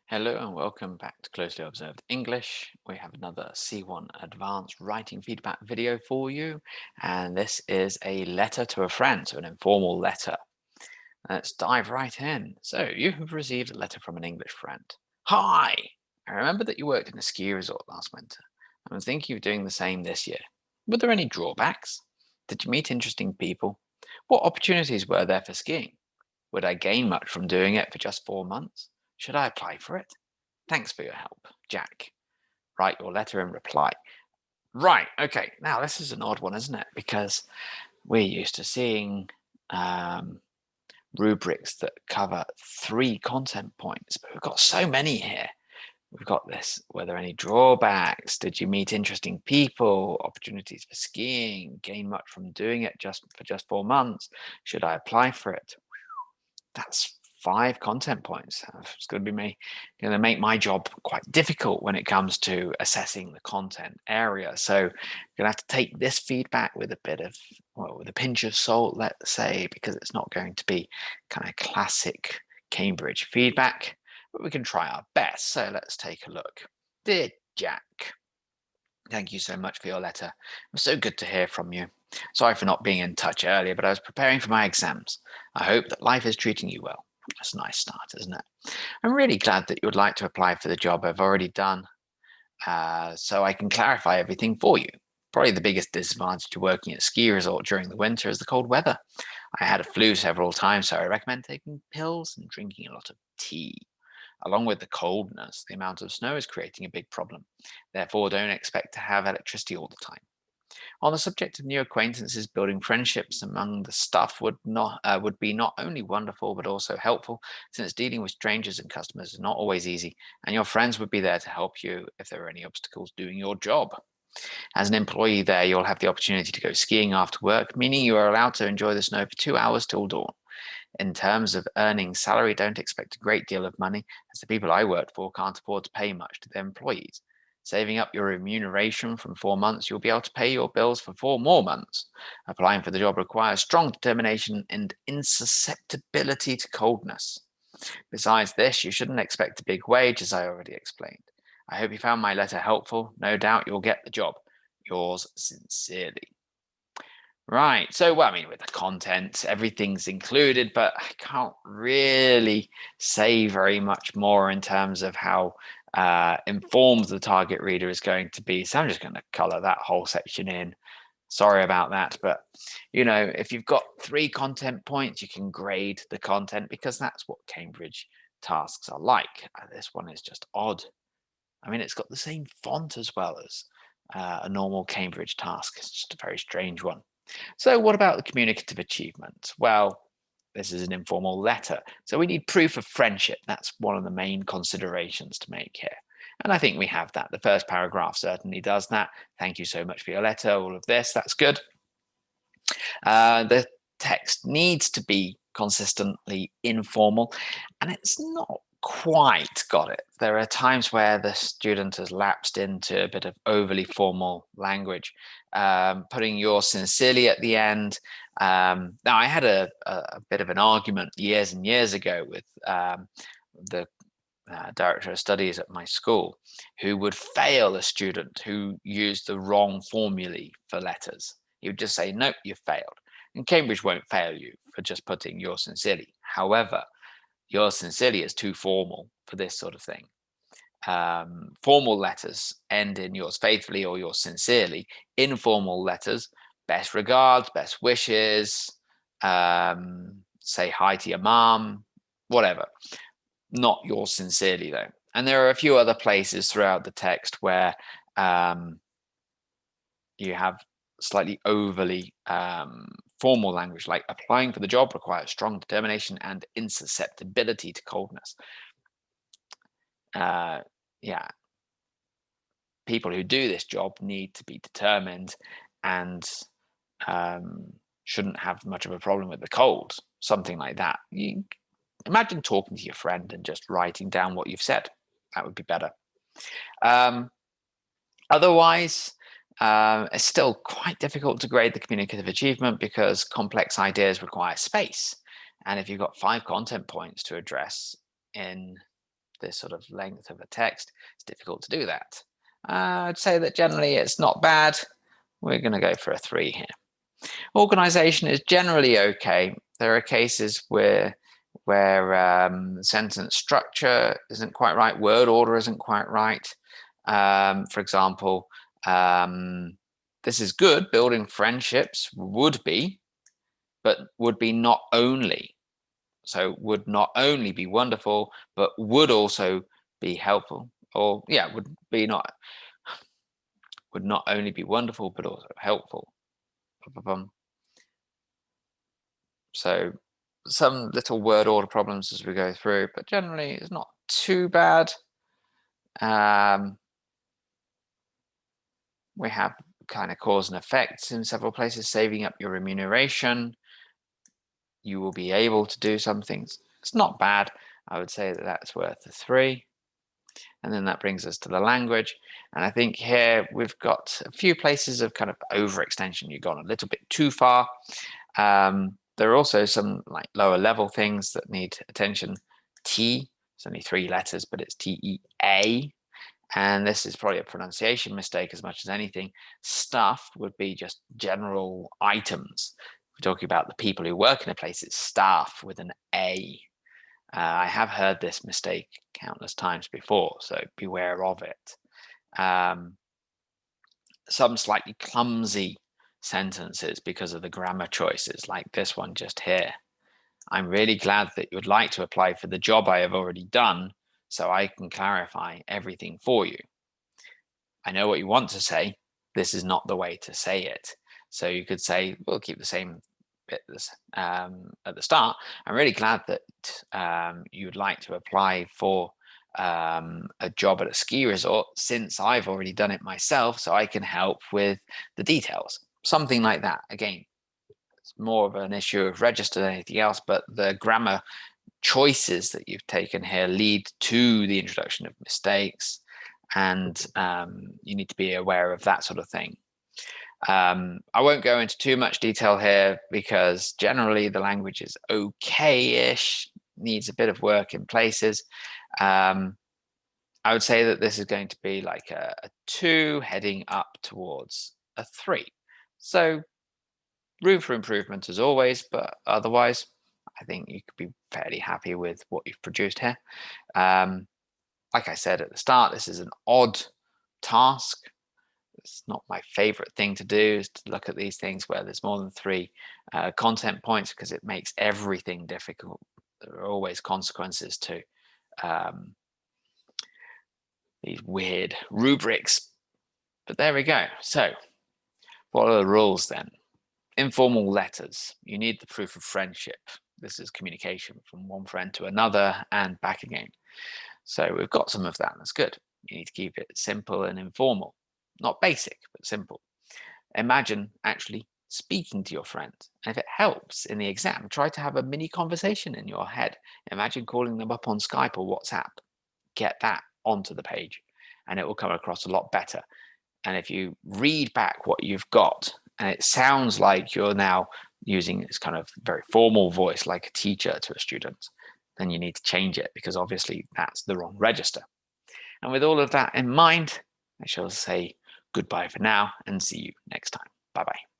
Hello and welcome back to Closely Observed English. We have another C1 Advanced Writing Feedback video for you, and this is a letter to a friend, so an informal letter. Let's dive right in. So, you have received a letter from an English friend. Hi! I remember that you worked in a ski resort last winter. I'm thinking of doing the same this year. Were there any drawbacks? Did you meet interesting people? What opportunities were there for skiing? Would I gain much from doing it for just 4 months? Should I apply for it? Thanks for your help, Jack. Write your letter in reply. Right, okay. Now, this is an odd one, isn't it? Because we're used to seeing um, rubrics that cover 3 content points, but we've got so many here. We've got this. Were there any drawbacks? Did you meet interesting people? Opportunities for skiing? Gain much from doing it just 4 months? Should I apply for it? That's 5 content points. It's going to make my job quite difficult when it comes to assessing the content area. So you're going to have to take this feedback with with a pinch of salt, let's say, because it's not going to be kind of classic Cambridge feedback, but we can try our best. So let's take a look. Dear Jack, thank you so much for your letter. It was so good to hear from you. Sorry for not being in touch earlier, but I was preparing for my exams. I hope that life is treating you well. That's a nice start, isn't it? I'm really glad that you would like to apply for the job I've already done, so I can clarify everything for you. Probably the biggest disadvantage to working at a ski resort during the winter is the cold weather. I had a flu several times, so I recommend taking pills and drinking a lot of tea. Along with the coldness, the amount of snow is creating a big problem. Therefore, don't expect to have electricity all the time. On the subject of new acquaintances, building friendships among the staff would be not only wonderful but also helpful, since dealing with strangers and customers is not always easy, and your friends would be there to help you if there are any obstacles doing your job. As an employee there, you'll have the opportunity to go skiing after work, meaning you are allowed to enjoy the snow for 2 hours till dawn. In terms of earning salary, don't expect a great deal of money, as the people I worked for can't afford to pay much to their employees. Saving up your remuneration from 4 months, you'll be able to pay your bills for 4 more months. Applying for the job requires strong determination and insusceptibility to coldness. Besides this, you shouldn't expect a big wage, as I already explained. I hope you found my letter helpful. No doubt you'll get the job. Yours sincerely. Right. So, well, I mean, with the content, everything's included, but I can't really say very much more in terms of how informed the target reader is going to be. So I'm just going to color that whole section in. Sorry about that. But, if you've got 3 content points, you can grade the content because that's what Cambridge tasks are like. This one is just odd. I mean, it's got the same font as well as a normal Cambridge task. It's just a very strange one. So, what about the communicative achievement? Well, this is an informal letter. So, we need proof of friendship. That's one of the main considerations to make here. And I think we have that. The first paragraph certainly does that. Thank you so much for your letter. All of this, that's good. The text needs to be consistently informal, and it's not quite got it. There are times where the student has lapsed into a bit of overly formal language, putting yours sincerely at the end. Now, I had a bit of an argument years and years ago with the director of studies at my school, who would fail a student who used the wrong formulae for letters. He would just say, "Nope, you failed." And Cambridge won't fail you for just putting yours sincerely. However, yours sincerely is too formal for this sort of thing. Formal letters end in yours faithfully or yours sincerely. Informal letters, best regards, best wishes, say hi to your mom, whatever. Not yours sincerely, though. And there are a few other places throughout the text where you have slightly overly formal language, like applying for the job requires strong determination and insusceptibility to coldness. Yeah, people who do this job need to be determined and shouldn't have much of a problem with the cold, something like that. You imagine talking to your friend and just writing down what you've said. That would be better. Otherwise, it's still quite difficult to grade the communicative achievement because complex ideas require space. And if you've got 5 content points to address in this sort of length of a text, it's difficult to do that. I'd say that generally it's not bad. We're going to go for a 3 here. Organization is generally okay. There are cases where sentence structure isn't quite right, word order isn't quite right. For example, this is good. Building friendships would be, but would be not only. So would not only be wonderful, but would also be helpful. Or yeah, would not only be wonderful, but also helpful. So some little word order problems as we go through, but generally it's not too bad. We have kind of cause and effect in several places, saving up your remuneration. You will be able to do some things. It's not bad. I would say that that's worth a 3. And then that brings us to the language. And I think here we've got a few places of kind of overextension. You've gone a little bit too far. There are also some like lower level things that need attention. T, it's only 3 letters, but it's T-E-A. And this is probably a pronunciation mistake as much as anything. Stuff would be just general items. We're talking about the people who work in a place, it's staff with an A. I have heard this mistake countless times before, so beware of it. Some slightly clumsy sentences because of the grammar choices, like this one just here. I'm really glad that you would like to apply for the job I have already done, so I can clarify everything for you. I know what you want to say. This is not the way to say it. So you could say, we'll keep the same bit at the start. I'm really glad that you'd like to apply for a job at a ski resort since I've already done it myself, so I can help with the details. Something like that. Again, it's more of an issue of register than anything else, but the grammar choices that you've taken here lead to the introduction of mistakes, and you need to be aware of that sort of thing. I won't go into too much detail here because generally the language is okay-ish, needs a bit of work in places. I would say that this is going to be like a 2 heading up towards a 3. So room for improvement as always, but otherwise I think you could be fairly happy with what you've produced here. Like I said at the start, this is an odd task. It's not my favorite thing to do, is to look at these things where there's more than 3 content points, because it makes everything difficult. There are always consequences to these weird rubrics. But there we go. So what are the rules then? Informal letters. You need the proof of friendship. This is communication from one friend to another and back again. So we've got some of that. That's good. You need to keep it simple and informal. Not basic, but simple. Imagine actually speaking to your friends. And if it helps in the exam, try to have a mini conversation in your head. Imagine calling them up on Skype or WhatsApp. Get that onto the page and it will come across a lot better. And if you read back what you've got and it sounds like you're now using this kind of very formal voice like a teacher to a student, then you need to change it, because obviously that's the wrong register. And with all of that in mind, I shall say goodbye for now and see you next time. Bye-bye.